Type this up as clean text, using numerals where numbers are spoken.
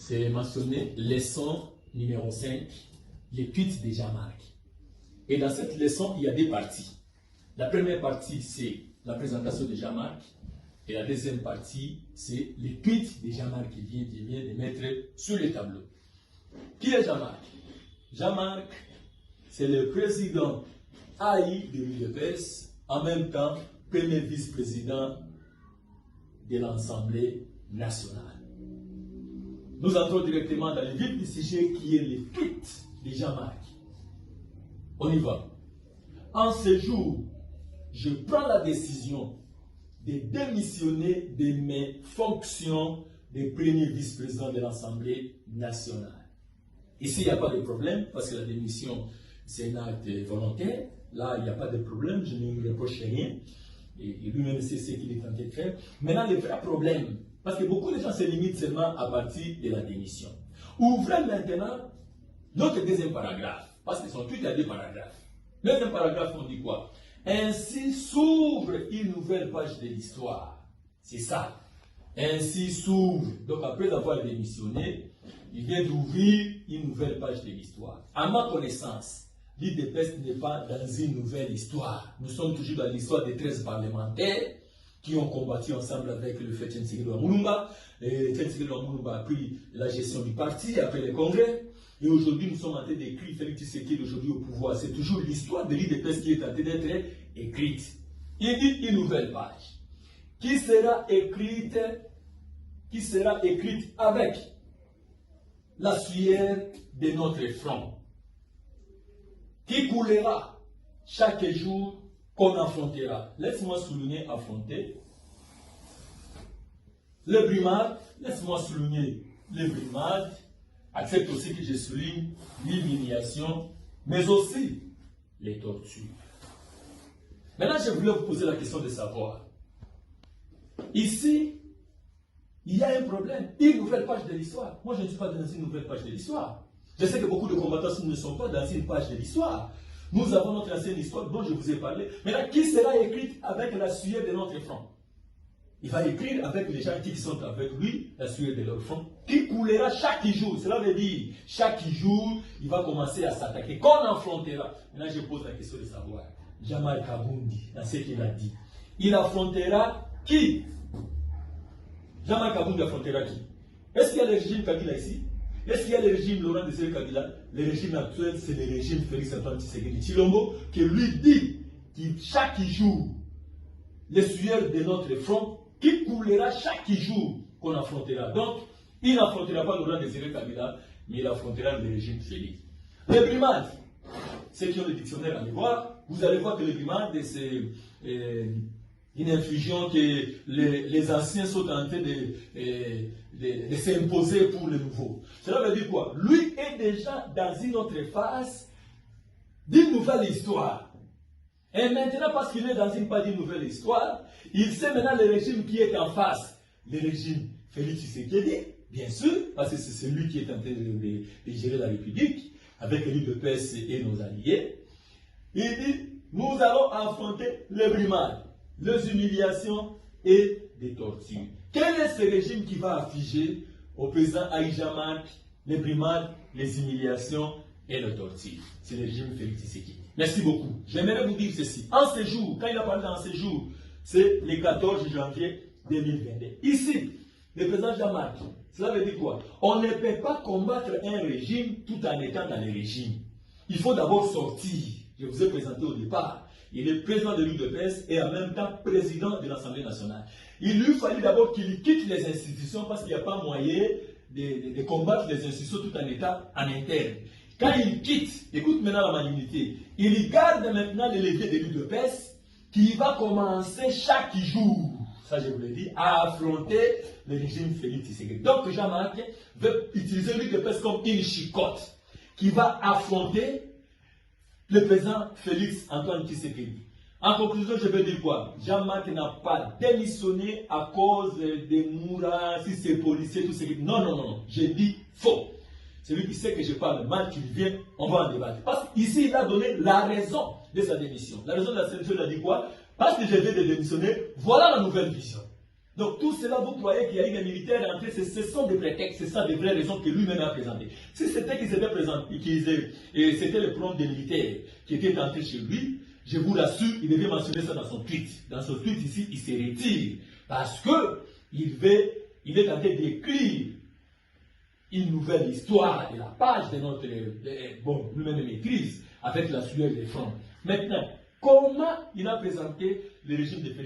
c'est mentionné leçon numéro 5, l'étude de Jean-Marc. Et dans cette leçon, il y a deux parties. La première partie, c'est la présentation de Jean-Marc. Et la deuxième partie, c'est l'étude de Jean-Marc qui vient de mettre sur le tableau. Qui est Jean-Marc? Jean-Marc, c'est le président AI de l'UDPS, en même temps, premier vice-président de l'Assemblée nationale. Nous entrons directement dans le vif du sujet qui est l'étude de Jean-Marc. On y va. En ce jour, je prends la décision de démissionner de mes fonctions de premier vice-président de l'Assemblée nationale. Ici, il n'y a pas de problème parce que la démission, c'est un acte volontaire. Là, il n'y a pas de problème, je ne lui reproche rien. Et lui-même sait ce qu'il est en train de faire. Maintenant, le vrai problème, parce que beaucoup de gens se limitent seulement à partir de la démission. Ouvrez maintenant notre deuxième paragraphe, parce qu'ils sont tous à deux paragraphes. Le deuxième paragraphe, on dit quoi? Ainsi s'ouvre une nouvelle page de l'histoire. C'est ça. Ainsi s'ouvre. Donc après avoir démissionné, il vient d'ouvrir une nouvelle page de l'histoire. À ma connaissance, l'UDPS n'est pas dans une nouvelle histoire. Nous sommes toujours dans l'histoire des 13 parlementaires qui ont combattu ensemble avec le fait Tshisekedi Lumumba. Tshisekedi Lumumba a pris la gestion du parti après le congrès. Et aujourd'hui, nous sommes en train d'écrire Félix Tshisekedi aujourd'hui au pouvoir. C'est toujours l'histoire de l'UDPS qui est en train d'être écrite. Il dit une nouvelle page qui sera écrite avec la sueur de notre front, qui coulera chaque jour qu'on affrontera. Laisse-moi souligner affronter. Le brimade, laisse-moi souligner le brimade. Accepte aussi que je souligne l'humiliation, mais aussi les tortures. Maintenant, je voulais vous poser la question de savoir. Ici, il y a un problème, une nouvelle page de l'histoire. Moi, je ne suis pas dans une nouvelle page de l'histoire. Je sais que beaucoup de combattants ne sont pas dans une page de l'histoire. Nous avons notre ancienne histoire dont je vous ai parlé. Maintenant, qui sera écrite avec la sueur de notre front? Il va écrire avec les gens qui sont avec lui, la sueur de leur front, qui coulera chaque jour. Cela veut dire, chaque jour, il va commencer à s'attaquer. Qu'on affrontera. Maintenant, je pose la question de savoir. Jean-Marc Kabundi, dans ce qu'il a dit, il affrontera qui? Jean-Marc Kabundi affrontera qui? Est-ce qu'il y a le régime Kabila ici? Est-ce qu'il y a le régime Laurent Désiré Kabila? Le régime actuel, c'est le régime Félix Antoine Tshisekedi Tshilombo, qui lui dit que chaque jour, les sueurs de notre front, qui coulera chaque jour qu'on affrontera. Donc, il n'affrontera pas Laurent Désiré Kabila, mais il affrontera le régime Félix. Les brimades, ceux qui ont le dictionnaire à voir, vous allez voir que les brimades, c'est une infusion que les anciens sont en train de s'imposer pour le nouveau. Cela veut dire quoi? Lui est déjà dans une autre phase d'une nouvelle histoire. Et maintenant, parce qu'il est dans une phase d'une nouvelle histoire, il sait maintenant le régime qui est en face. Le régime Félix Tshisekedi, bien sûr, parce que c'est lui qui est en train de gérer la République, avec l'UDPS et nos alliés. Il dit, nous allons affronter les brimades, les humiliations et des tortures. Quel est ce régime qui va affliger au président Jean-Marc les brimades, les humiliations et les tortures? C'est le régime Félix Tshisekedi. Merci beaucoup. J'aimerais vous dire ceci. En ce jour, quand il a parlé en ce jour, c'est le 14 janvier 2022. Ici, le président Jean-Marc, cela veut dire quoi? On ne peut pas combattre un régime tout en étant dans le régime. Il faut d'abord sortir. Je vous ai présenté au départ. Il est président de l'UDPS et en même temps président de l'Assemblée nationale. Il lui fallait d'abord qu'il quitte les institutions parce qu'il n'y a pas moyen de combattre les institutions tout en étant en interne. Quand il quitte, écoute maintenant la malignité, il garde maintenant le levier de l'UDPS qui va commencer chaque jour, ça je vous l'ai dit, à affronter le régime Félix Tshisekedi. Donc Jean-Marc veut utiliser l'UDPS comme une chicotte qui va affronter le président Félix Antoine Tshisekedi. En conclusion, je veux dire quoi? Jean-Marc n'a pas démissionné à cause des Moura, si c'est policier, tout ce qui... Non, non, non, j'ai dit faux. Celui qui sait que je parle mal, qu'il vienne, on va en débattre. Parce qu'ici, il a donné la raison de sa démission. La raison de sa démission, il a dit quoi? Parce que je viens de démissionner, voilà la nouvelle vision. Donc tout cela, vous croyez qu'il y a une militaire entrée, ce sont des prétextes, c'est ça des vraies raisons que lui-même a présentées. Si c'était qu'il s'était présenté, et c'était le problème des militaires qui était entré chez lui, je vous rassure, il devait mentionner ça dans son tweet. Dans son tweet ici, il se retire. Parce que il est en train d'écrire une nouvelle histoire de la page de notre, bon, lui-même maîtrise, avec la sueur des fronts. Maintenant, comment il a présenté le régime de Félix?